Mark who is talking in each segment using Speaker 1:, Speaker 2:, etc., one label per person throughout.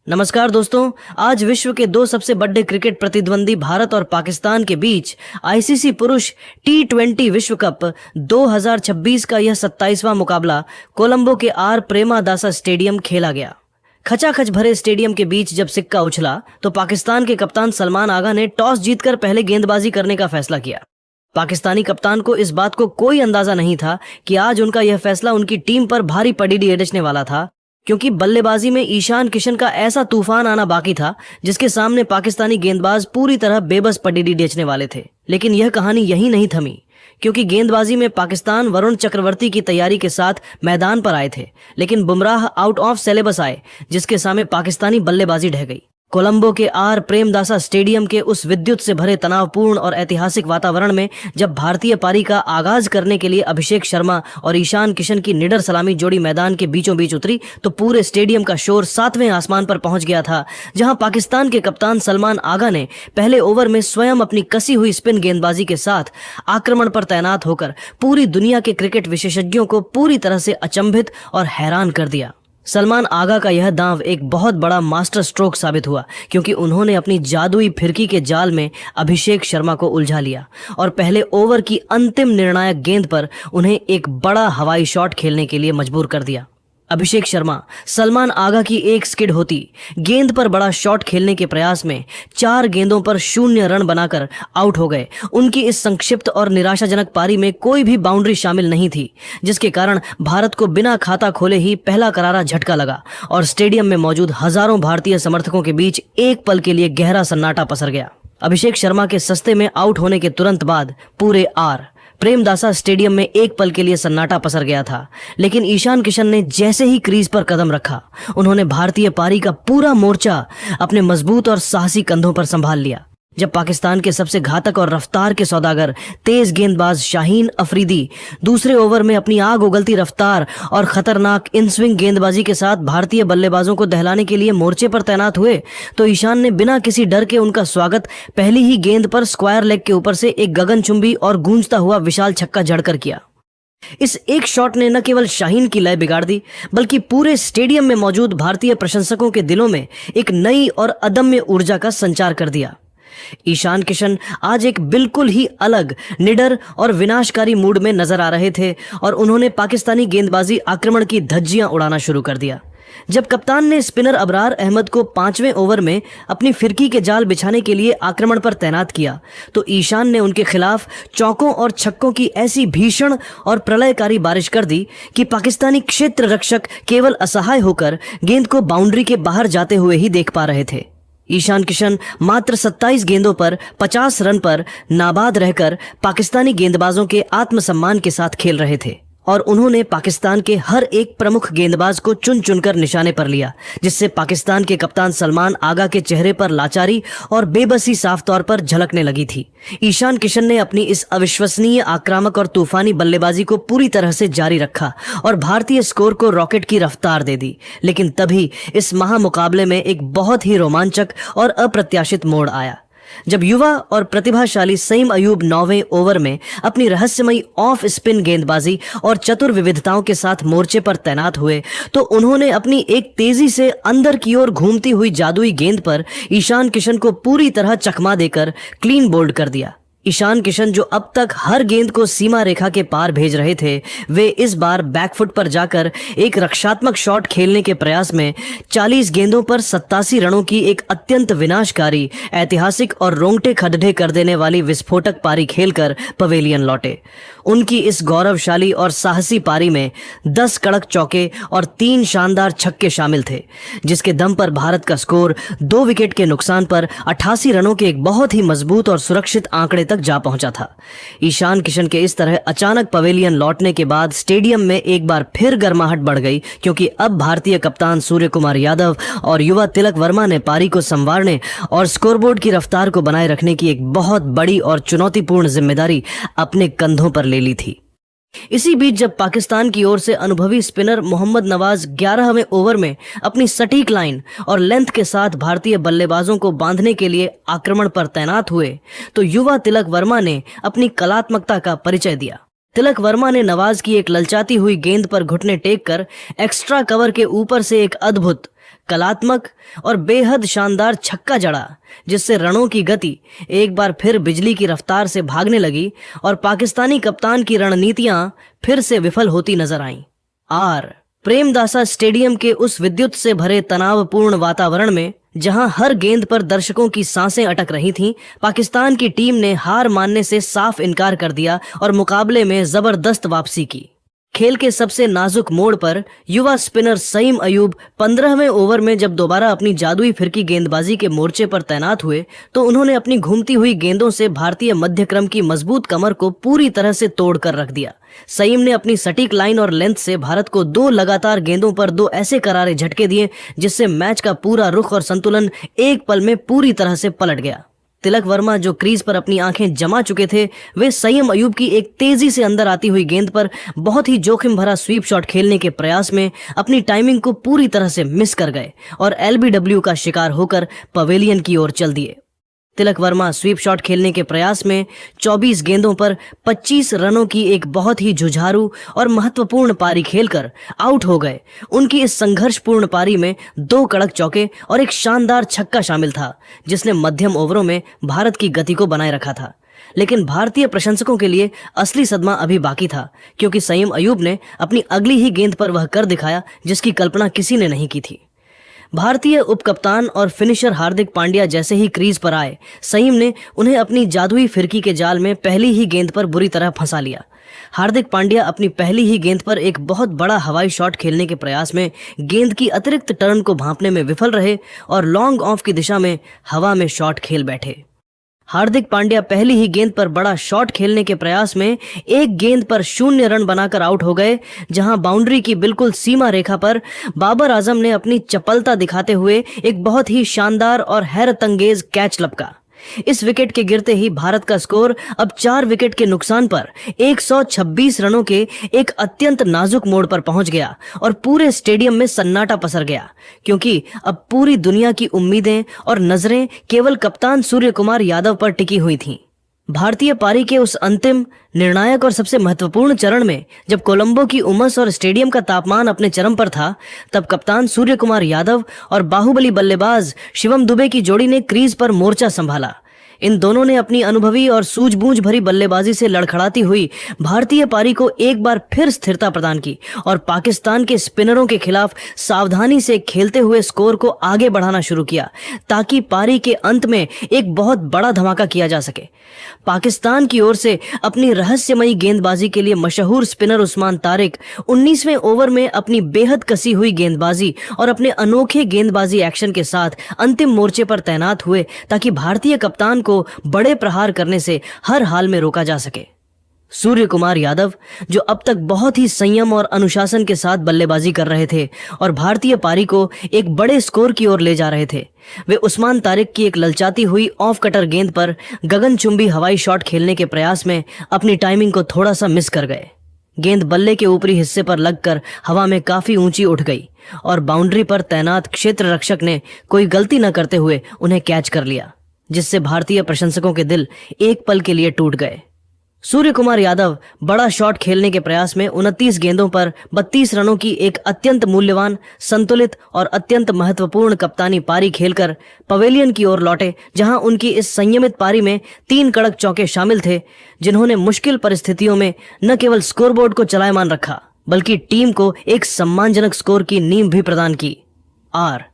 Speaker 1: नमस्कार दोस्तों। आज विश्व के दो सबसे बड़े क्रिकेट प्रतिद्वंदी भारत और पाकिस्तान के बीच आईसीसी पुरुष T20 विश्व कप 2026 का यह 27वां मुकाबला कोलंबो के आर प्रेमादासा स्टेडियम खेला गया। खचाखच भरे स्टेडियम के बीच जब सिक्का उछला तो पाकिस्तान के कप्तान सलमान आगा ने टॉस जीतकर पहले गेंदबाजी करने का फैसला किया। पाकिस्तानी कप्तान को इस बात को कोई अंदाजा नहीं था कि आज उनका यह फैसला उनकी टीम पर भारी पड़ीडी एड़चने वाला था, क्योंकि बल्लेबाजी में ईशान किशन का ऐसा तूफान आना बाकी था जिसके सामने पाकिस्तानी गेंदबाज पूरी तरह बेबस पड़ीडी बेचने वाले थे। लेकिन यह कहानी यहीं नहीं थमी, क्योंकि गेंदबाजी में पाकिस्तान वरुण चक्रवर्ती की तैयारी के साथ मैदान पर आए थे, लेकिन बुमराह आउट ऑफ सिलेबस आए, जिसके सामने पाकिस्तानी बल्लेबाजी ढह गई। कोलंबो के आर प्रेमदासा स्टेडियम के उस विद्युत से भरे तनावपूर्ण और ऐतिहासिक वातावरण में जब भारतीय पारी का आगाज करने के लिए अभिषेक शर्मा और ईशान किशन की निडर सलामी जोड़ी मैदान के बीचों बीच उतरी तो पूरे स्टेडियम का शोर 7वें आसमान पर पहुंच गया था, जहां पाकिस्तान के कप्तान सलमान आगा ने पहले ओवर में स्वयं अपनी कसी हुई स्पिन गेंदबाजी के साथ आक्रमण पर तैनात होकर पूरी दुनिया के क्रिकेट विशेषज्ञों को पूरी तरह से अचंभित और हैरान कर दिया। सलमान आगा का यह दांव एक बहुत बड़ा मास्टर स्ट्रोक साबित हुआ, क्योंकि उन्होंने अपनी जादुई फिरकी के जाल में अभिषेक शर्मा को उलझा लिया और पहले ओवर की अंतिम निर्णायक गेंद पर उन्हें एक बड़ा हवाई शॉट खेलने के लिए मजबूर कर दिया। अभिषेक शर्मा सलमान आगा की एक स्किड होती गेंद पर बड़ा शॉट खेलने के प्रयास में 4 गेंदों पर 0 रन बनाकर आउट हो गए। उनकी इस संक्षिप्त और निराशाजनक पारी में कोई भी बाउंड्री शामिल नहीं थी, जिसके कारण भारत को बिना खाता खोले ही पहला करारा झटका लगा और स्टेडियम में मौजूद हजारों भारतीय समर्थकों के बीच एक पल के लिए गहरा सन्नाटा पसर गया। अभिषेक शर्मा के सस्ते में आउट होने के तुरंत बाद पूरे आर प्रेमदासा स्टेडियम में एक पल के लिए सन्नाटा पसर गया था, लेकिन ईशान किशन ने जैसे ही क्रीज पर कदम रखा, उन्होंने भारतीय पारी का पूरा मोर्चा अपने मजबूत और साहसी कंधों पर संभाल लिया। जब पाकिस्तान के सबसे घातक और रफ्तार के सौदागर तेज गेंदबाज शाहीन अफरीदी दूसरे ओवर में अपनी आग उगलती रफ्तार और खतरनाक इन स्विंग गेंदबाजी के साथ भारतीय बल्लेबाजों को दहलाने के लिए मोर्चे पर तैनात हुए, तो ईशान ने बिना किसी डर के उनका स्वागत पहली ही गेंद पर स्क्वायर लेग के ऊपर से एक गगनचुंबी और गूंजता हुआ विशाल छक्का जड़कर किया। इस एक शॉट ने न केवल शाहीन की लय बिगाड़ दी, बल्कि पूरे स्टेडियम में मौजूद भारतीय प्रशंसकों के दिलों में एक नई और अदम्य ऊर्जा का संचार कर दिया। ईशान किशन आज एक बिल्कुल ही अलग, निडर और विनाशकारी मूड में नजर आ रहे थे और उन्होंने पाकिस्तानी गेंदबाजी आक्रमण की धज्जियां उड़ाना शुरू कर दिया। जब कप्तान ने स्पिनर अबरार अहमद को 5वें ओवर में अपनी फिरकी के जाल बिछाने के लिए आक्रमण पर तैनात किया, तो ईशान ने उनके खिलाफ चौकों और छक्कों की ऐसी भीषण और प्रलयकारी बारिश कर दी कि पाकिस्तानी क्षेत्र रक्षक केवल असहाय होकर गेंद को बाउंड्री के बाहर जाते हुए ही देख पा रहे थे। ईशान किशन मात्र 27 गेंदों पर 50 रन पर नाबाद रहकर पाकिस्तानी गेंदबाजों के आत्मसम्मान के साथ खेल रहे थे और उन्होंने पाकिस्तान के हर एक प्रमुख गेंदबाज को चुन चुनकर निशाने पर लिया, जिससे पाकिस्तान के कप्तान सलमान आगा के चेहरे पर लाचारी और बेबसी साफ तौर पर झलकने लगी थी। ईशान किशन ने अपनी इस अविश्वसनीय आक्रामक और तूफानी बल्लेबाजी को पूरी तरह से जारी रखा और भारतीय स्कोर को रॉकेट की रफ्तार दे दी। लेकिन तभी इस महामुकाबले में एक बहुत ही रोमांचक और अप्रत्याशित मोड़ आया, जब युवा और प्रतिभाशाली सईम अयूब 9वें ओवर में अपनी रहस्यमयी ऑफ स्पिन गेंदबाजी और चतुर विविधताओं के साथ मोर्चे पर तैनात हुए, तो उन्होंने अपनी एक तेजी से अंदर की ओर घूमती हुई जादुई गेंद पर ईशान किशन को पूरी तरह चकमा देकर क्लीन बोल्ड कर दिया। ईशान किशन, जो अब तक हर गेंद को सीमा रेखा के पार भेज रहे थे, वे इस बार बैकफुट पर जाकर एक रक्षात्मक शॉट खेलने के प्रयास में 40 गेंदों पर 87 रनों की एक अत्यंत विनाशकारी, ऐतिहासिक और रोंगटे खड़े कर देने वाली विस्फोटक पारी खेलकर पवेलियन लौटे। उनकी इस गौरवशाली और साहसी पारी में 10 कड़क चौके और 3 शानदार छक्के शामिल थे, जिसके दम पर भारत का स्कोर 2 विकेट के नुकसान पर 88 रनों के एक बहुत ही मजबूत और सुरक्षित आंकड़े तक जा पहुंचा था। ईशान किशन के इस तरह अचानक पवेलियन लौटने के बाद स्टेडियम में एक बार फिर गर्माहट बढ़ गई, क्योंकि अब भारतीय कप्तान सूर्य कुमार यादव और युवा तिलक वर्मा ने पारी को संवारने और स्कोरबोर्ड की रफ्तार को बनाए रखने की एक बहुत बड़ी और चुनौतीपूर्ण जिम्मेदारी अपने कंधों पर ले ली थी। इसी बीच जब पाकिस्तान की ओर से अनुभवी स्पिनर मोहम्मद नवाज 11वें ओवर में अपनी सटीक लाइन और लेंथ के साथ भारतीय बल्लेबाजों को बांधने के लिए आक्रमण पर तैनात हुए, तो युवा तिलक वर्मा ने अपनी कलात्मकता का परिचय दिया। तिलक वर्मा ने नवाज की एक ललचाती हुई गेंद पर घुटने टेक कर एक्स्ट्रा कवर के ऊपर से एक अद्भुत कलात्मक और बेहद शानदार छक्का जड़ा, जिससे रनों की गति एक बार फिर बिजली की रफ्तार से भागने लगी और पाकिस्तानी कप्तान की रणनीतियां फिर से विफल होती नजर आईं। आर प्रेमदासा स्टेडियम के उस विद्युत से भरे तनावपूर्ण वातावरण में, जहां हर गेंद पर दर्शकों की सांसें अटक रही थीं, पाकिस्तान की टीम ने हार मानने से साफ इनकार कर दिया और मुकाबले में जबरदस्त वापसी की। खेल के सबसे नाजुक मोड़ पर युवा स्पिनर सईम अयूब 15वें ओवर में जब दोबारा अपनी जादुई फिरकी गेंदबाजी के मोर्चे पर तैनात हुए तो उन्होंने अपनी घूमती हुई गेंदों से भारतीय मध्यक्रम की मजबूत कमर को पूरी तरह से तोड़ कर रख दिया। सईम ने अपनी सटीक लाइन और लेंथ से भारत को 2 लगातार गेंदों पर 2 ऐसे करारे झटके दिए जिससे मैच का पूरा रुख और संतुलन एक पल में पूरी तरह से पलट गया। तिलक वर्मा, जो क्रीज पर अपनी आंखें जमा चुके थे, वे सईम अयूब की एक तेजी से अंदर आती हुई गेंद पर बहुत ही जोखिम भरा स्वीप शॉट खेलने के प्रयास में अपनी टाइमिंग को पूरी तरह से मिस कर गए और एलबीडब्ल्यू का शिकार होकर पवेलियन की ओर चल दिए। तिलक वर्मा स्वीप शॉट खेलने के प्रयास में 24 गेंदों पर 25 रनों की एक बहुत ही जुझारू और महत्वपूर्ण पारी खेलकर आउट हो गए। उनकी इस संघर्षपूर्ण पारी में 2 कड़क चौके और एक शानदार छक्का शामिल था, जिसने मध्यम ओवरों में भारत की गति को बनाए रखा था। लेकिन भारतीय प्रशंसकों के लिए असली सदमा अभी बाकी था, क्योंकि सईम अयूब ने अपनी अगली ही गेंद पर वह कर दिखाया जिसकी कल्पना किसी ने नहीं की थी। भारतीय उपकप्तान और फिनिशर हार्दिक पांड्या जैसे ही क्रीज पर आए, सईम ने उन्हें अपनी जादुई फिरकी के जाल में पहली ही गेंद पर बुरी तरह फंसा लिया। हार्दिक पांड्या अपनी पहली ही गेंद पर एक बहुत बड़ा हवाई शॉट खेलने के प्रयास में गेंद की अतिरिक्त टर्न को भांपने में विफल रहे और लॉन्ग ऑफ की दिशा में हवा में शॉट खेल बैठे। हार्दिक पांड्या पहली ही गेंद पर बड़ा शॉट खेलने के प्रयास में एक गेंद पर 0 रन बनाकर आउट हो गए, जहां बाउंड्री की बिल्कुल सीमा रेखा पर बाबर आजम ने अपनी चपलता दिखाते हुए एक बहुत ही शानदार और हैरतअंगेज कैच लपका। इस विकेट के गिरते ही भारत का स्कोर अब 4 विकेट के नुकसान पर 126 रनों के एक अत्यंत नाजुक मोड़ पर पहुंच गया और पूरे स्टेडियम में सन्नाटा पसर गया, क्योंकि अब पूरी दुनिया की उम्मीदें और नजरें केवल कप्तान सूर्य कुमार यादव पर टिकी हुई थीं। भारतीय पारी के उस अंतिम, निर्णायक और सबसे महत्वपूर्ण चरण में जब कोलंबो की उमस और स्टेडियम का तापमान अपने चरम पर था, तब कप्तान सूर्य कुमार यादव और बाहुबली बल्लेबाज शिवम दुबे की जोड़ी ने क्रीज पर मोर्चा संभाला। इन दोनों ने अपनी अनुभवी और सूझबूझ भरी बल्लेबाजी से लड़खड़ाती हुई भारतीय पारी को एक बार फिर स्थिरता प्रदान की और पाकिस्तान के स्पिनरों के खिलाफ सावधानी से खेलते हुए स्कोर को आगे बढ़ाना शुरू किया, ताकि पारी के अंत में एक बहुत बड़ा धमाका किया जा सके। पाकिस्तान की ओर से अपनी रहस्यमयी गेंदबाजी के लिए मशहूर स्पिनर उस्मान तारिक 19वें ओवर में अपनी बेहद कसी हुई गेंदबाजी और अपने अनोखे गेंदबाजी एक्शन के साथ अंतिम मोर्चे पर तैनात हुए, ताकि भारतीय कप्तान को बड़े प्रहार करने से हर हाल में रोका जा सके। सूर्य कुमार यादव, जो अब तक बहुत ही संयम और अनुशासन के साथ बल्लेबाजी कर रहे थे और भारतीय पारी को एक बड़े स्कोर की ओर ले जा रहे थे, वे उस्मान तारिक की एक ललचाती हुई ऑफ कटर गेंद पर गगनचुंबी हवाई शॉट खेलने के प्रयास में अपनी टाइमिंग को थोड़ा सा मिस कर गए। गेंद बल्ले के ऊपरी हिस्से पर लगकर हवा में काफी ऊंची उठ गई और बाउंड्री पर तैनात क्षेत्र रक्षक ने कोई गलती न करते हुए उन्हें कैच कर लिया, जिससे भारतीय प्रशंसकों के दिल एक पल के लिए टूट गए। सूर्य कुमार यादव बड़ा शॉट खेलने के प्रयास में 29 गेंदों पर 32 रनों की एक अत्यंत मूल्यवान, संतुलित और अत्यंत महत्वपूर्ण कप्तानी पारी खेलकर पवेलियन की ओर लौटे, जहां उनकी इस संयमित पारी में 3 कड़क चौके शामिल थे, जिन्होंने मुश्किल परिस्थितियों में न केवल स्कोरबोर्ड को चलायमान रखा, बल्कि टीम को एक सम्मानजनक स्कोर की नींव भी प्रदान की। आर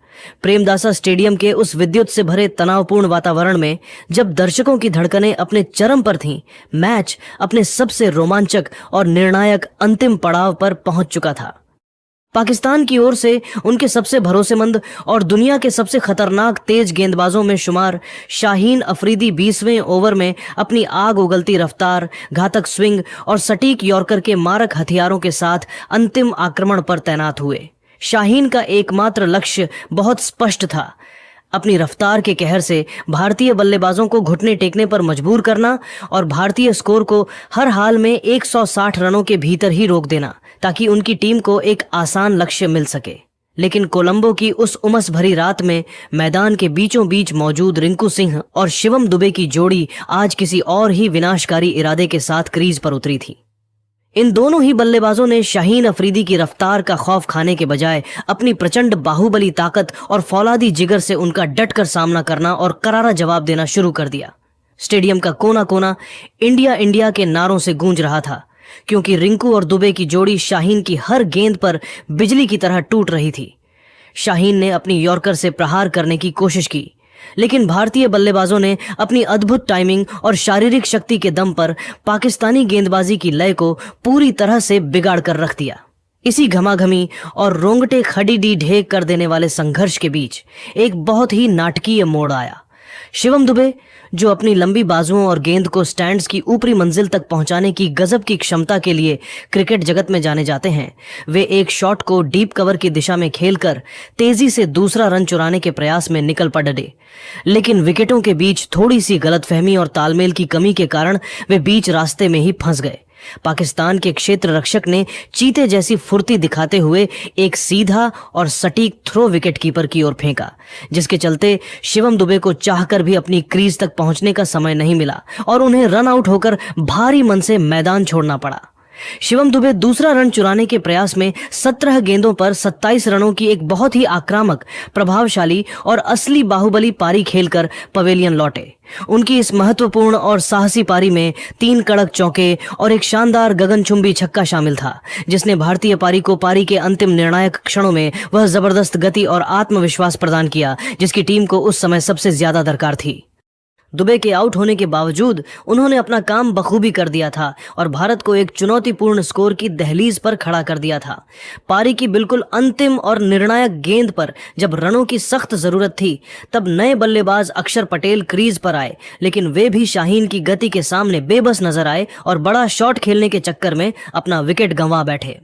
Speaker 1: प्रेमदासा स्टेडियम के उस विद्युत से भरे तनावपूर्ण वातावरण में जब दर्शकों की धड़कनें अपने चरम पर थीं, मैच अपने सबसे रोमांचक और निर्णायक अंतिम पड़ाव पर पहुंच चुका था। पाकिस्तान की ओर से उनके सबसे भरोसेमंद और दुनिया के सबसे खतरनाक तेज गेंदबाजों में शुमार शाहीन अफरीदी 20वें ओवर में अपनी आग उगलती रफ्तार, घातक स्विंग और सटीक यॉर्कर के मारक हथियारों के साथ अंतिम आक्रमण पर तैनात हुए। शाहीन का एकमात्र लक्ष्य बहुत स्पष्ट था, अपनी रफ्तार के कहर से भारतीय बल्लेबाजों को घुटने टेकने पर मजबूर करना और भारतीय स्कोर को हर हाल में 160 रनों के भीतर ही रोक देना, ताकि उनकी टीम को एक आसान लक्ष्य मिल सके। लेकिन कोलंबो की उस उमस भरी रात में मैदान के बीचों बीच मौजूद रिंकू सिंह और शिवम दुबे की जोड़ी आज किसी और ही विनाशकारी इरादे के साथ क्रीज पर उतरी थी। इन दोनों ही बल्लेबाजों ने शाहीन अफरीदी की रफ्तार का खौफ खाने के बजाय अपनी प्रचंड बाहुबली ताकत और फौलादी जिगर से उनका डटकर सामना करना और करारा जवाब देना शुरू कर दिया। स्टेडियम का कोना कोना इंडिया इंडिया के नारों से गूंज रहा था, क्योंकि रिंकू और दुबे की जोड़ी शाहीन की हर गेंद पर बिजली की तरह टूट रही थी। शाहीन ने अपनी यॉर्कर से प्रहार करने की कोशिश की, लेकिन भारतीय बल्लेबाजों ने अपनी अद्भुत टाइमिंग और शारीरिक शक्ति के दम पर पाकिस्तानी गेंदबाजी की लय को पूरी तरह से बिगाड़ कर रख दिया। इसी घमाघमी और रोंगटे खड़ी ढेक कर देने वाले संघर्ष के बीच एक बहुत ही नाटकीय मोड़ आया। शिवम दुबे, जो अपनी लंबी बाजुओं और गेंद को स्टैंड्स की ऊपरी मंजिल तक पहुंचाने की गजब की क्षमता के लिए क्रिकेट जगत में जाने जाते हैं, वे एक शॉट को डीप कवर की दिशा में खेलकर तेजी से दूसरा रन चुराने के प्रयास में निकल पड़े, लेकिन विकेटों के बीच थोड़ी सी गलतफहमी और तालमेल की कमी के कारण वे बीच रास्ते में ही फंस गए। पाकिस्तान के क्षेत्र रक्षक ने चीते जैसी फुर्ती दिखाते हुए एक सीधा और सटीक थ्रो विकेट कीपर की ओर फेंका, जिसके चलते शिवम दुबे को चाहकर भी अपनी क्रीज तक पहुंचने का समय नहीं मिला और उन्हें रन आउट होकर भारी मन से मैदान छोड़ना पड़ा। शिवम दुबे दूसरा रन चुराने के प्रयास में 17 गेंदों पर 27 रनों की एक बहुत ही आक्रामक, प्रभावशाली और असली बाहुबली पारी खेलकर पवेलियन लौटे। उनकी इस महत्वपूर्ण और साहसी पारी में 3 कड़क चौके और एक शानदार गगनचुंबी छक्का शामिल था, जिसने भारतीय पारी को पारी के अंतिम निर्णायक क्षणों में वह जबरदस्त गति और आत्मविश्वास प्रदान किया जिसकी टीम को उस समय सबसे ज्यादा दरकार थी। दुबे के आउट होने के बावजूद उन्होंने अपना काम बखूबी कर दिया था और भारत को एक चुनौतीपूर्ण स्कोर की दहलीज पर खड़ा कर दिया था। पारी की बिल्कुल अंतिम और निर्णायक गेंद पर जब रनों की सख्त जरूरत थी, तब नए बल्लेबाज अक्षर पटेल क्रीज पर आए, लेकिन वे भी शाहीन की गति के सामने बेबस नजर आए और बड़ा शॉट खेलने के चक्कर में अपना विकेट गंवा बैठे।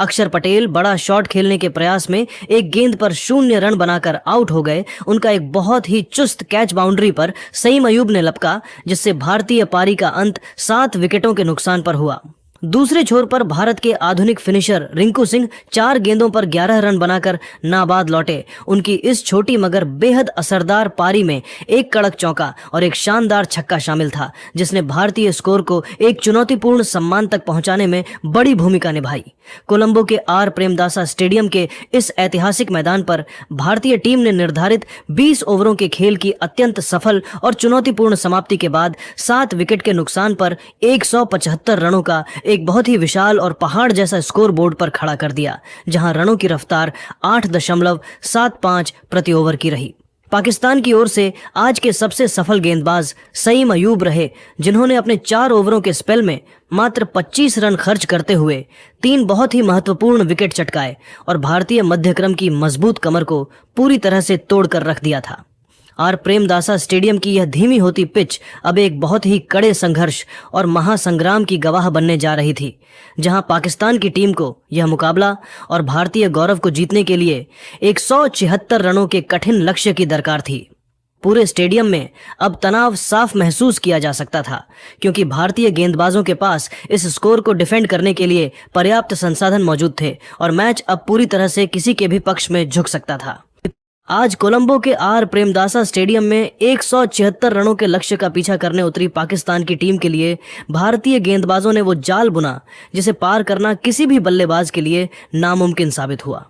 Speaker 1: अक्षर पटेल बड़ा शॉट खेलने के प्रयास में एक गेंद पर 0 रन बनाकर आउट हो गए। उनका एक बहुत ही चुस्त कैच बाउंड्री पर सईम अयूब ने लपका, जिससे भारतीय पारी का अंत 7 विकेटों के नुकसान पर हुआ। दूसरे छोर पर भारत के आधुनिक फिनिशर रिंकू सिंह 4 गेंदों पर 11 रन बनाकर नाबाद लौटे। उनकी इस छोटी मगर बेहद असरदार पारी में एक कड़क चौका और एक शानदार छक्का शामिल था, जिसने भारतीय स्कोर को एक चुनौतीपूर्ण सम्मान तक पहुंचाने में बड़ी भूमिका निभाई। कोलंबो के आर प्रेमदासा स्टेडियम के इस ऐतिहासिक मैदान पर भारतीय टीम ने निर्धारित 20 ओवरों के खेल की अत्यंत सफल और चुनौतीपूर्ण समाप्ति के बाद 7 विकेट के नुकसान पर 175 रनों का एक बहुत ही विशाल और पहाड़ जैसा स्कोर बोर्ड पर खड़ा कर दिया, जहां रनों की रफ्तार 8.75 प्रति ओवर की रही। पाकिस्तान की ओर से आज के सबसे सफल गेंदबाज सईम अयूब रहे, जिन्होंने अपने 4 ओवरों के स्पेल में मात्र 25 रन खर्च करते हुए 3 बहुत ही महत्वपूर्ण विकेट चटकाए और भारतीय मध्यक्रम की मजबूत कमर को पूरी तरह से तोड़कर रख दिया था। आर प्रेमदासा स्टेडियम की यह धीमी होती पिच अब एक बहुत ही कड़े संघर्ष और महासंग्राम की गवाह बनने जा रही थी, जहां पाकिस्तान की टीम को यह मुकाबला और भारतीय गौरव को जीतने के लिए 176 रनों के कठिन लक्ष्य की दरकार थी। पूरे स्टेडियम में अब तनाव साफ महसूस किया जा सकता था, क्योंकि भारतीय गेंदबाजों के पास इस स्कोर को डिफेंड करने के लिए पर्याप्त संसाधन मौजूद थे और मैच अब पूरी तरह से किसी के भी पक्ष में झुक सकता था। आज कोलंबो के आर प्रेमदासा स्टेडियम में 176 रनों के लक्ष्य का पीछा करने उतरी पाकिस्तान की टीम के लिए भारतीय गेंदबाजों ने वो जाल बुना जिसे पार करना किसी भी बल्लेबाज के लिए नामुमकिन साबित हुआ।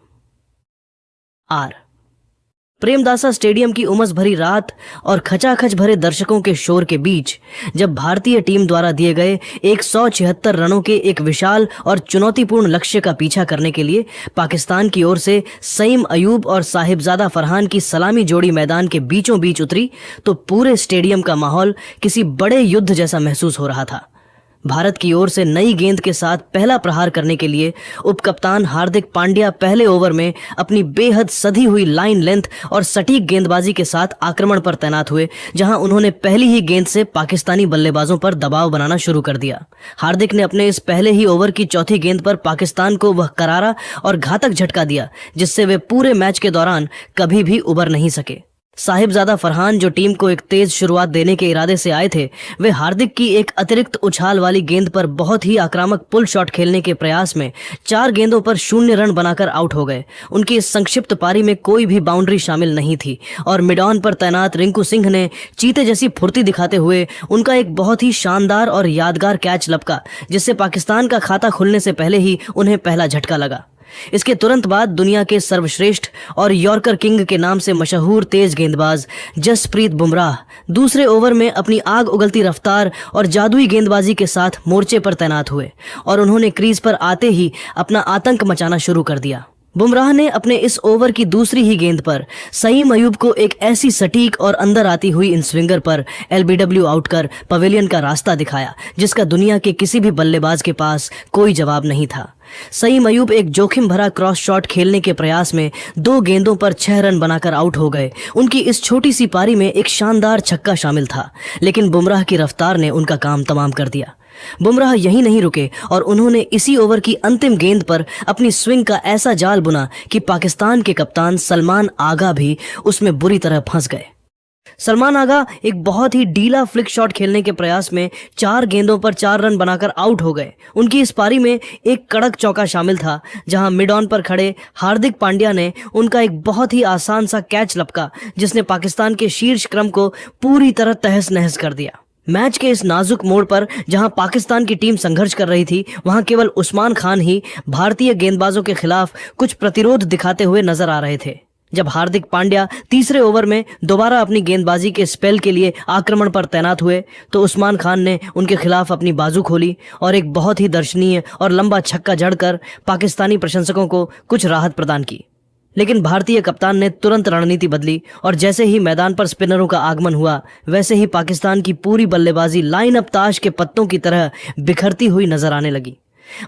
Speaker 1: आर प्रेमदासा स्टेडियम की उमस भरी रात और खचाखच भरे दर्शकों के शोर के बीच जब भारतीय टीम द्वारा दिए गए 176 रनों के एक विशाल और चुनौतीपूर्ण लक्ष्य का पीछा करने के लिए पाकिस्तान की ओर से सईम अयूब और साहिबजादा फरहान की सलामी जोड़ी मैदान के बीचों बीच उतरी, तो पूरे स्टेडियम का माहौल किसी बड़े युद्ध जैसा महसूस हो रहा था। भारत की ओर से नई गेंद के साथ पहला प्रहार करने के लिए उपकप्तान हार्दिक पांड्या पहले ओवर में अपनी बेहद सधी हुई लाइन लेंथ और सटीक गेंदबाजी के साथ आक्रमण पर तैनात हुए, जहां उन्होंने पहली ही गेंद से पाकिस्तानी बल्लेबाजों पर दबाव बनाना शुरू कर दिया। हार्दिक ने अपने इस पहले ही ओवर की चौथी गेंद पर पाकिस्तान को वह करारा और घातक झटका दिया जिससे वे पूरे मैच के दौरान कभी भी उबर नहीं सके। साहिबजादा फरहान जो टीम को एक तेज शुरुआत देने के इरादे से आए थे, वे हार्दिक की एक अतिरिक्त उछाल वाली गेंद पर बहुत ही आक्रामक पुल शॉट खेलने के प्रयास में 4 गेंदों पर 0 रन बनाकर आउट हो गए। उनकी इस संक्षिप्त पारी में कोई भी बाउंड्री शामिल नहीं थी और मिड ऑन पर तैनात रिंकू सिंह ने चीते जैसी फुर्ती दिखाते हुए उनका एक बहुत ही शानदार और यादगार कैच लपका, जिससे पाकिस्तान का खाता खुलने से पहले ही उन्हें पहला झटका लगा। इसके तुरंत बाद दुनिया के सर्वश्रेष्ठ और यॉर्कर किंग के नाम से मशहूर तेज गेंदबाज जसप्रीत बुमराह दूसरे ओवर में अपनी आग उगलती रफ्तार और जादुई गेंदबाजी के साथ मोर्चे पर तैनात हुए और उन्होंने क्रीज पर आते ही अपना आतंक मचाना शुरू कर दिया। बुमराह ने अपने इस ओवर की दूसरी ही गेंद पर सईम अयूब को एक ऐसी सटीक और अंदर आती हुई इन स्विंगर पर एलबीडब्ल्यू आउट कर पवेलियन का रास्ता दिखाया, जिसका दुनिया के किसी भी बल्लेबाज के पास कोई जवाब नहीं था। सईम अयूब एक जोखिम भरा क्रॉस शॉट खेलने के प्रयास में 2 गेंदों पर 6 रन बनाकर आउट हो गए। उनकी इस छोटी सी पारी में एक शानदार छक्का शामिल था, लेकिन बुमराह की रफ्तार ने उनका काम तमाम कर दिया। बुमराह यहीं नहीं रुके और उन्होंने इसी ओवर की अंतिम गेंद पर अपनी स्विंग का ऐसा जाल बुना कि पाकिस्तान के कप्तान सलमान आगा भी उसमें बुरी तरह फंस गए। सलमान आगा एक बहुत ही ढीला फ्लिक शॉट खेलने के प्रयास में 4 गेंदों पर 4 रन बनाकर आउट हो गए। उनकी इस पारी में एक कड़क चौका शामिल था, जहां मिड ऑन पर खड़े हार्दिक पांड्या ने उनका एक बहुत ही आसान सा कैच लपका, जिसने पाकिस्तान के शीर्ष क्रम को पूरी तरह तहस नहस कर दिया। मैच के इस नाजुक मोड़ पर जहां पाकिस्तान की टीम संघर्ष कर रही थी, वहां केवल उस्मान खान ही भारतीय गेंदबाजों के खिलाफ कुछ प्रतिरोध दिखाते हुए नजर आ रहे थे। जब हार्दिक पांड्या तीसरे ओवर में दोबारा अपनी गेंदबाजी के स्पेल के लिए आक्रमण पर तैनात हुए, तो उस्मान खान ने उनके खिलाफ अपनी बाजू खोली और एक बहुत ही दर्शनीय और लंबा छक्का जड़कर पाकिस्तानी प्रशंसकों को कुछ राहत प्रदान की। लेकिन भारतीय कप्तान ने तुरंत रणनीति बदली और जैसे ही मैदान पर स्पिनरों का आगमन हुआ, वैसे ही पाकिस्तान की पूरी बल्लेबाजी लाइन अप ताश के पत्तों की तरह बिखरती हुई नजर आने लगी।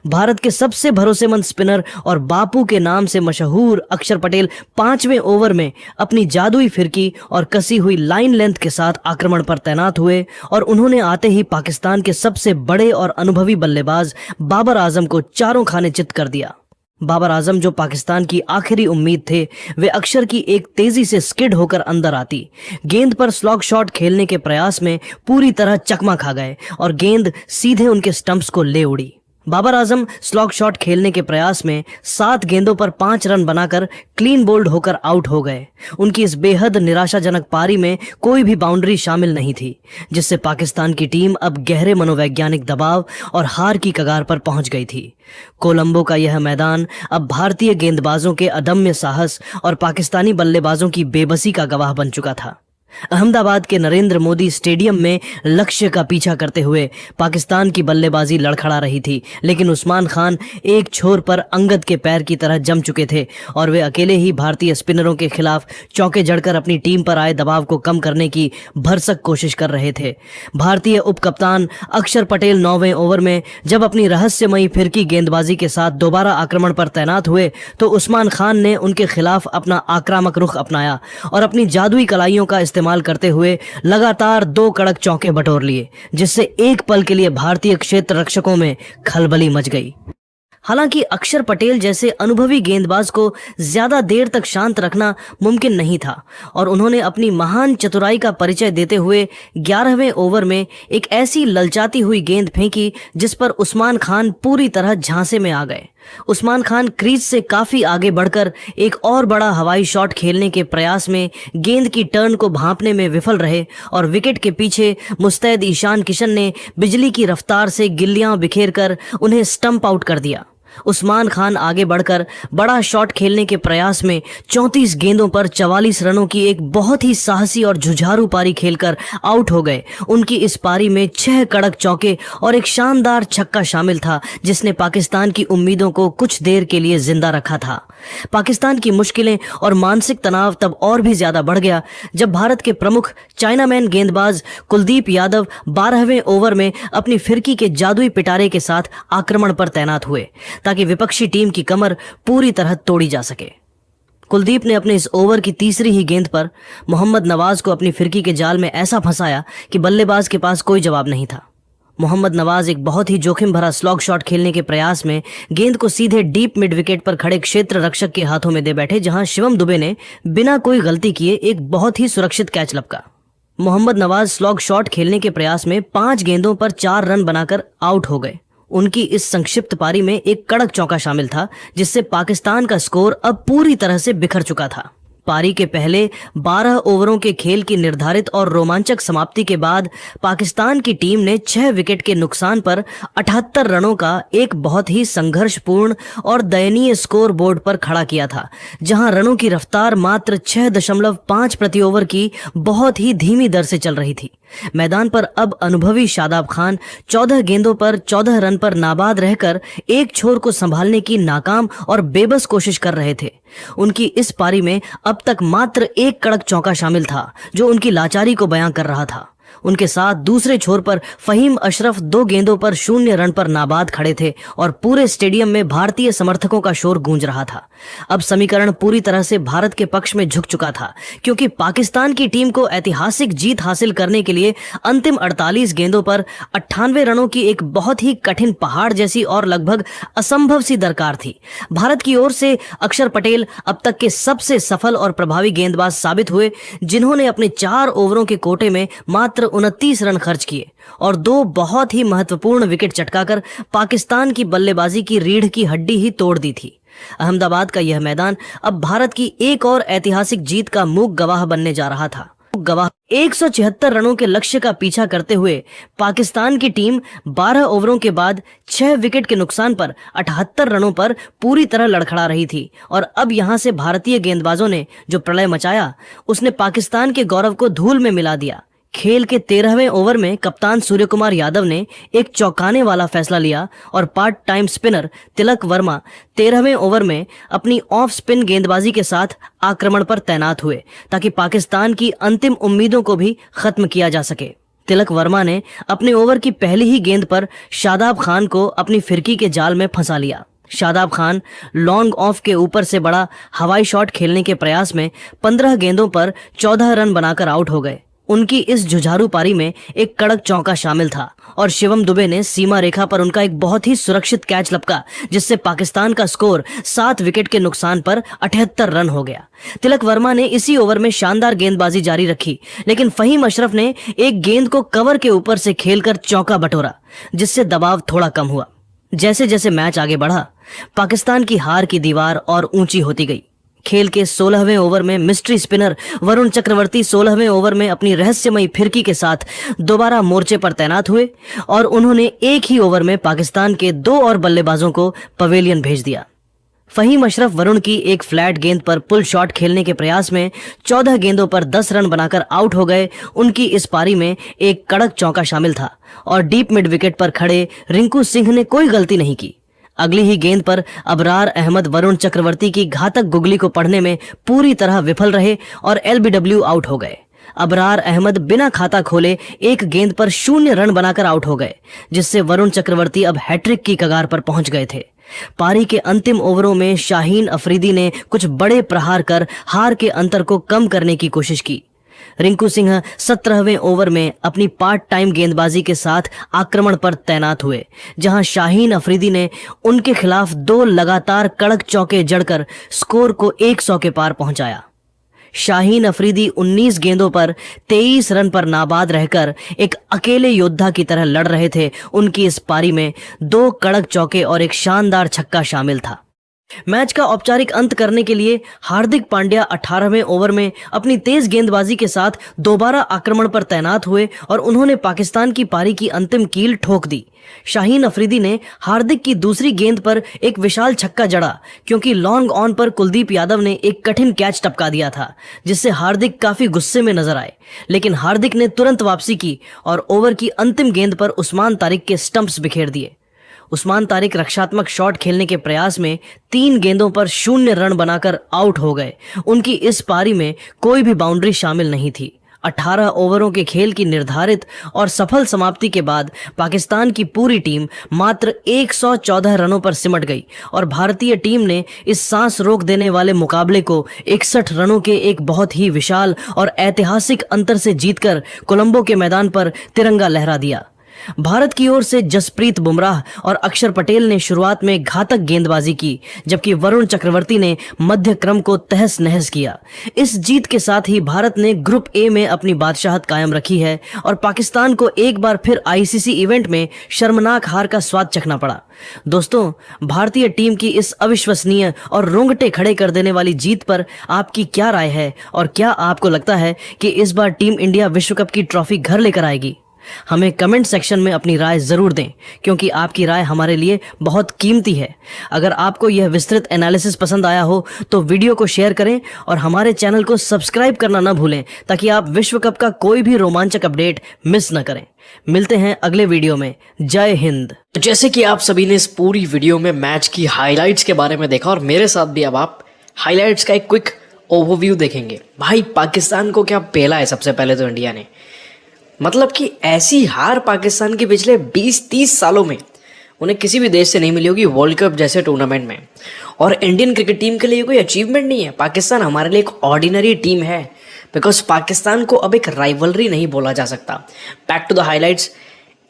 Speaker 1: भारत के सबसे भरोसेमंद स्पिनर और बापू के नाम से मशहूर अक्षर पटेल 5वें ओवर में अपनी जादुई फिरकी और कसी हुई लाइन लेंथ के साथ आक्रमण पर तैनात हुए और उन्होंने आते ही पाकिस्तान के सबसे बड़े और अनुभवी बल्लेबाज बाबर आजम को चारों खाने चित कर दिया। बाबर आजम, जो पाकिस्तान की आखिरी उम्मीद थे, वे अक्षर की एक तेजी से स्किड होकर अंदर आती गेंद पर स्लॉग शॉट खेलने के प्रयास में पूरी तरह चकमा खा गए और गेंद सीधे उनके स्टंप्स को ले उड़ी। बाबर आजम स्लॉग शॉट खेलने के प्रयास में 7 गेंदों पर 5 रन बनाकर क्लीन बोल्ड होकर आउट हो गए। उनकी इस बेहद निराशाजनक पारी में कोई भी बाउंड्री शामिल नहीं थी, जिससे पाकिस्तान की टीम अब गहरे मनोवैज्ञानिक दबाव और हार की कगार पर पहुंच गई थी। कोलंबो का यह मैदान अब भारतीय गेंदबाजों के अदम्य साहस और पाकिस्तानी बल्लेबाजों की बेबसी का गवाह बन चुका था। अहमदाबाद के नरेंद्र मोदी स्टेडियम में लक्ष्य का पीछा करते हुए पाकिस्तान की बल्लेबाजी लड़खड़ा रही थी, लेकिन उस्मान खान एक छोर पर अंगद के पैर की तरह जम चुके थे और वे अकेले ही भारतीय स्पिनरों के खिलाफ चौके जड़कर अपनी टीम पर आए दबाव को कम करने की भरसक कोशिश कर रहे थे। भारतीय उप कप्तान अक्षर पटेल 9वें ओवर में जब अपनी रहस्यमयी फिरकी गेंदबाजी के साथ दोबारा आक्रमण पर तैनात हुए, तो उस्मान खान ने उनके खिलाफ अपना आक्रामक रुख अपनाया और अपनी जादुई कलाइयों का इस्तेमाल करते हुए लगातार 2 कड़क चौके बटोर लिए, जिससे एक पल के लिए भारतीय क्षेत्र रक्षकों में खलबली मच गई। हालांकि अक्षर पटेल जैसे अनुभवी गेंदबाज को ज्यादा देर तक शांत रखना मुमकिन नहीं था और उन्होंने अपनी महान चतुराई का परिचय देते हुए 11वें ओवर में एक ऐसी ललचाती हुई गेंद फेंकी जिस पर उस्मान खान पूरी तरह झांसे में आ गए। उस्मान खान क्रीज से काफी आगे बढ़कर एक और बड़ा हवाई शॉट खेलने के प्रयास में गेंद की टर्न को भांपने में विफल रहे और विकेट के पीछे मुस्तैद ईशान किशन ने बिजली की रफ्तार से गिल्लियां बिखेरकर उन्हें स्टंप आउट कर दिया। उस्मान खान आगे बढ़कर बड़ा शॉट खेलने के प्रयास में 34 गेंदों पर 44 रनों की एक बहुत ही साहसी और जुझारू पारी खेलकर आउट हो गए। उनकी इस पारी में 6 कड़क चौके और एक शानदार छक्का शामिल था, जिसने पाकिस्तान की उम्मीदों को कुछ देर के लिए जिंदा रखा था। पाकिस्तान की मुश्किलें और मानसिक तनाव तब और भी ज्यादा बढ़ गया जब भारत के प्रमुख चाइनामैन गेंदबाज कुलदीप यादव 12वें ओवर में अपनी फिरकी के जादुई पिटारे के साथ आक्रमण पर तैनात हुए ताकि विपक्षी टीम की कमर पूरी तरह तोड़ी जा सके। कुलदीप ने अपने इस ओवर की तीसरी ही गेंद पर मोहम्मद नवाज को अपनी फिरकी के जाल में ऐसा फंसाया कि बल्लेबाज के पास कोई जवाब नहीं था। मोहम्मद नवाज एक बहुत ही जोखिम भरा स्लॉग शॉट खेलने के प्रयास में गेंद को सीधे डीप मिड विकेट पर खड़े क्षेत्र रक्षक के हाथों में दे बैठे, जहां शिवम दुबे ने बिना कोई गलती किए एक बहुत ही सुरक्षित कैच लपका। मोहम्मद नवाज स्लॉग शॉट खेलने के प्रयास में 5 गेंदों पर 4 रन बनाकर आउट हो गए। उनकी इस संक्षिप्त पारी में एक कड़क चौका शामिल था, जिससे पाकिस्तान का स्कोर अब पूरी तरह से बिखर चुका था। पारी के पहले 12 ओवरों के खेल की निर्धारित और रोमांचक समाप्ति के बाद पाकिस्तान की टीम ने 6 विकेट के नुकसान पर 78 रनों का एक बहुत ही संघर्षपूर्ण और दयनीय स्कोर बोर्ड पर खड़ा किया था, जहां रनों की रफ्तार मात्र 6.5 प्रति ओवर की बहुत ही धीमी दर से चल रही थी। मैदान पर अब अनुभवी शादाब खान 14 गेंदों पर 14 रन पर नाबाद रहकर एक छोर को संभालने की नाकाम और बेबस कोशिश कर रहे थे। उनकी इस पारी में अब तक मात्र एक कड़क चौका शामिल था, जो उनकी लाचारी को बयां कर रहा था। उनके साथ दूसरे छोर पर फहीम अशरफ 2 गेंदों पर 0 रन पर नाबाद खड़े थे और पूरे स्टेडियम में भारतीय समर्थकों का शोर गूंज रहा था। अब समीकरण पूरी तरह से भारत के पक्ष में झुक चुका था, क्योंकि पाकिस्तान की टीम को ऐतिहासिक जीत हासिल करने के लिए अंतिम 48 गेंदों पर 98 रनों की एक बहुत ही कठिन पहाड़ जैसी और लगभग असंभव सी दरकार थी। भारत की ओर से अक्षर पटेल अब तक के सबसे सफल और प्रभावी गेंदबाज साबित हुए, जिन्होंने अपने 4 ओवरों के कोटे में मात्र 29 रन खर्च किए और 2 बहुत ही महत्वपूर्ण विकेट चटकाकर पाकिस्तान की बल्लेबाजी की रीढ़ की हड्डी ही तोड़ दी थी। अहमदाबाद का यह मैदान अब भारत की एक और ऐतिहासिक जीत का मूक गवाह बनने जा रहा था। 176 रनों के लक्ष्य का पीछा करते हुए पाकिस्तान की टीम 12 ओवरों के बाद 6 विकेट के नुकसान पर 78 रनों पर पूरी तरह लड़खड़ा रही थी और अब यहां से भारतीय गेंदबाजों ने जो प्रलय मचाया, उसने पाकिस्तान के गौरव को धूल में मिला दिया। खेल के 13वें ओवर में कप्तान सूर्य कुमार यादव ने एक चौंकाने वाला फैसला लिया और part time spinner Tilak Varma 13वें over में अपनी ऑफ स्पिन गेंदबाजी के साथ आक्रमण पर तैनात हुए, ताकि पाकिस्तान की अंतिम उम्मीदों को भी खत्म किया जा सके। तिलक वर्मा ने अपने ओवर की पहली ही गेंद पर शादाब खान को अपनी फिरकी के जाल में फंसा लिया। शादाब खान लॉन्ग ऑफ के ऊपर से बड़ा हवाई शॉट खेलने के प्रयास में 15 गेंदों पर 14 रन बनाकर आउट हो गए। उनकी इस जुझारू पारी में एक कड़क चौका शामिल था और शिवम दुबे ने सीमा रेखा पर उनका एक बहुत ही सुरक्षित कैच लपका, जिससे पाकिस्तान का स्कोर 7 विकेट के नुकसान पर 78 रन हो गया। तिलक वर्मा ने इसी ओवर में शानदार गेंदबाजी जारी रखी, लेकिन फहीम अशरफ ने एक गेंद को कवर के ऊपर से खेलकर चौका बटोरा, जिससे दबाव थोड़ा कम हुआ। जैसे जैसे मैच आगे बढ़ा, पाकिस्तान की हार की दीवार और ऊंची होती गई। खेल के 16वें ओवर में mystery spinner Varun Chakravarthy 16वें over में अपनी रहस्यमयी फिरकी के साथ दोबारा मोर्चे पर तैनात हुए और उन्होंने एक ही ओवर में पाकिस्तान के 2 और बल्लेबाजों को पवेलियन भेज दिया। फहीम अशरफ वरुण की एक फ्लैट गेंद पर पुल शॉट खेलने के प्रयास में 14 गेंदों पर 10 रन बनाकर आउट हो गए। उनकी इस पारी में एक कड़क चौका शामिल था और डीप मिड विकेट पर खड़े रिंकू सिंह ने कोई गलती नहीं की। अगली ही गेंद पर अबरार अहमद वरुण चक्रवर्ती की घातक गुगली को पढ़ने में पूरी तरह विफल रहे और एलबीडब्ल्यू आउट हो गए। अबरार अहमद बिना खाता खोले एक गेंद पर 0 रन बनाकर आउट हो गए, जिससे वरुण चक्रवर्ती अब हैट्रिक की कगार पर पहुंच गए थे। पारी के अंतिम ओवरों में शाहीन अफरीदी ने कुछ बड़े प्रहार कर हार के अंतर को कम करने की कोशिश की। रिंकू सिंह 17वें ओवर में अपनी पार्ट टाइम गेंदबाजी के साथ आक्रमण पर तैनात हुए, जहां शाहीन अफरीदी ने उनके खिलाफ 2 लगातार कड़क चौके जड़कर स्कोर को 100 के पार पहुंचाया। शाहीन अफरीदी 19 गेंदों पर 23 रन पर नाबाद रहकर एक अकेले योद्धा की तरह लड़ रहे थे। उनकी इस पारी में 2 कड़क चौके और एक शानदार छक्का शामिल था। मैच का औपचारिक अंत करने के लिए हार्दिक पांड्या 18वें ओवर में अपनी तेज गेंदबाजी के साथ दोबारा आक्रमण पर तैनात हुए और उन्होंने पाकिस्तान की पारी की अंतिम कील ठोक दी। शाहीन अफरीदी ने हार्दिक की दूसरी गेंद पर एक विशाल छक्का जड़ा, क्योंकि लॉन्ग ऑन पर कुलदीप यादव ने एक कठिन कैच टपका दिया था, जिससे हार्दिक काफी गुस्से में नजर आए। लेकिन हार्दिक ने तुरंत वापसी की और ओवर की अंतिम गेंद पर उस्मान तारिक के स्टंप्स बिखेर दिए। उस्मान तारिक रक्षात्मक शॉट खेलने के प्रयास में 3 गेंदों पर 0 रन बनाकर आउट हो गए। उनकी इस पारी में कोई भी बाउंड्री शामिल नहीं थी। 18 ओवरों के खेल की निर्धारित और सफल समाप्ति के बाद पाकिस्तान की पूरी टीम मात्र 114 रनों पर सिमट गई और भारतीय टीम ने इस सांस रोक देने वाले मुकाबले को 61 रनों के एक बहुत ही विशाल और ऐतिहासिक अंतर से जीतकर कोलंबो के मैदान पर तिरंगा लहरा दिया। भारत की ओर से जसप्रीत बुमराह और अक्षर पटेल ने शुरुआत में घातक गेंदबाजी की, जबकि वरुण चक्रवर्ती ने मध्य क्रम को तहस नहस किया। इस जीत के साथ ही भारत ने ग्रुप ए में अपनी बादशाहत कायम रखी है और पाकिस्तान को एक बार फिर आईसीसी इवेंट में शर्मनाक हार का स्वाद चखना पड़ा। दोस्तों, भारतीय टीम की इस अविश्वसनीय और रोंगटे खड़े कर देने वाली जीत पर आपकी क्या राय है और क्या आपको लगता है कि इस बार टीम इंडिया विश्व कप की ट्रॉफी घर लेकर आएगी? हमें कमेंट सेक्शन में अपनी राय जरूर दें, क्योंकि आपकी राय हमारे लिए बहुत कीमती है। अगर आपको यह विस्तृत एनालिसिस पसंद आया हो तो वीडियो को शेयर करें और हमारे चैनल को सब्सक्राइब करना न भूलें, ताकि आप विश्व कप का कोई भी रोमांचक अपडेट मिस न करें। मिलते हैं अगले वीडियो में। जय हिंद।
Speaker 2: जैसे कि आप सभी ने इस पूरी वीडियो में मैच की हाइलाइट्स के बारे में देखा और मेरे साथ भी अब आप हाइलाइट्स का एक क्विक ओवरव्यू देखेंगे। भाई, पाकिस्तान को क्या पेला है सबसे पहले तो इंडिया ने। मतलब कि ऐसी हार पाकिस्तान के पिछले 20-30 सालों में उन्हें किसी भी देश से नहीं मिली होगी वर्ल्ड कप जैसे टूर्नामेंट में। और इंडियन क्रिकेट टीम के लिए कोई अचीवमेंट नहीं है। पाकिस्तान हमारे लिए एक ऑर्डिनरी टीम है, बिकॉज पाकिस्तान को अब एक राइवलरी नहीं बोला जा सकता। Back to the highlights,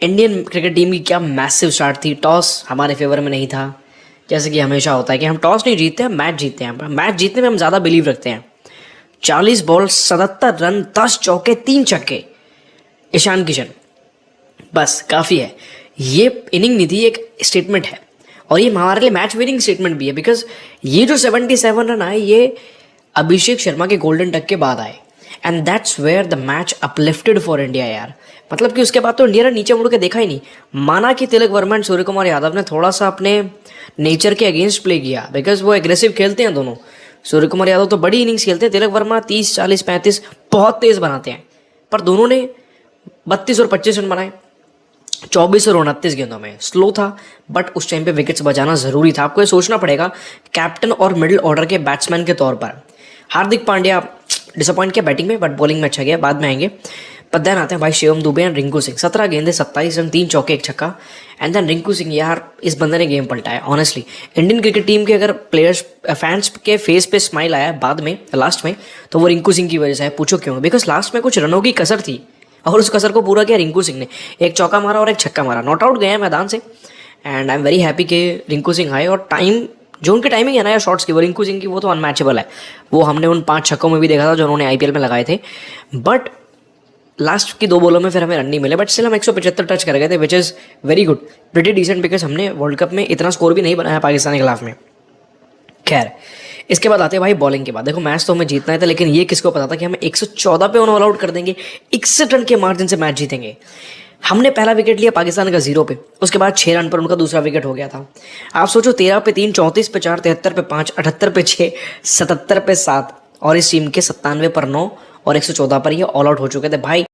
Speaker 2: Indian cricket team की क्या मैसिव स्टार्ट थी। टॉस हमारे फेवर में नहीं था, जैसे कि हमेशा होता है कि हम टॉस नहीं जीतते हैं, मैच जीतते हैं। मैच जीतने में हम ज़्यादा बिलीव रखते हैं। 40 बॉल 77 रन 10 चौके 3 छक्के, ईशान किशन, बस काफ़ी है। ये इनिंग नहीं थी, एक स्टेटमेंट है और ये हमारे लिए मैच विनिंग स्टेटमेंट भी है। बिकॉज ये जो 77 रन आए ये अभिषेक शर्मा के गोल्डन टक के बाद आए, and that's where the match uplifted for India यार। मतलब कि उसके बाद तो इंडिया ने नीचे मुड़ के देखा ही नहीं। माना कि तिलक वर्मा एंड सूर्य कुमार यादव ने थोड़ा सा अपने नेचर के अगेंस्ट प्ले किया, बिकॉज वो एग्रेसिव खेलते हैं दोनों। सूर्य कुमार यादव तो बड़ी इनिंग्स खेलते हैं, तिलक वर्मा 30, 40, 35 बहुत तेज बनाते हैं, पर दोनों ने 32 और 25 रन बनाए 24 और 29 गेंदों में। स्लो था, बट उस टाइम पे विकेट्स बजाना जरूरी था। आपको ये सोचना पड़ेगा कैप्टन और मिडिल ऑर्डर के बैट्समैन के तौर पर। हार्दिक पांड्या डिसअपॉइंट किया बैटिंग में, बट बॉलिंग में अच्छा गया, बाद में आएंगे। पर देन आते हैं भाई शिवम दुबे एंड रिंकू सिंह। 17 गेंदे 27 रन 3 चौके 1 छक्का। एंड देन रिंकू सिंह, यार इस बंदे ने गेम पलटा है ऑनेस्टली। इंडियन क्रिकेट टीम के अगर प्लेयर्स फैंस के फेस पे स्माइल आया बाद में लास्ट में, तो वो रिंकू सिंह की वजह से है। पूछो क्यों? बिकॉज लास्ट में कुछ रनों की कसर थी और उस कसर को पूरा किया रिंकू सिंह ने। 1 चौका मारा और 1 छक्का मारा, नॉट आउट गया मैदान से। And I am very happy कि रिंकू सिंह आए। और टाइम जो उनकी टाइमिंग है ना यार शॉट्स की, वो रिंकू सिंह की वो तो अनमैचेबल है। वो हमने उन 5 छक्कों में भी देखा था जो उन्होंने आईपीएल में लगाए थे। बट लास्ट की 2 बॉलों में फिर हमें रन नहीं मिले, बट स्टिल हम 175 टच कर गए थे, which is very good, pretty decent, because हमने वर्ल्ड कप में इतना स्कोर भी नहीं बनाया पाकिस्तान के खिलाफ में। खैर, इसके बाद आते हैं भाई बॉलिंग के बाद। देखो मैच तो हमें जीतना है था, लेकिन ये किसको पता था कि हमें 114 पे ऑल आउट कर देंगे, 61 रन के मार्जिन से मैच जीतेंगे। हमने पहला विकेट लिया पाकिस्तान का 0 पे, उसके बाद 6 रन पर उनका दूसरा विकेट हो गया था। आप सोचो 13 पे 3, 34 पे 4, 73 पे 5, 78 पे 6, 77 पे 7 और इस टीम के 97 पर 9 और 114 पर ये ऑल आउट हो चुके थे भाई।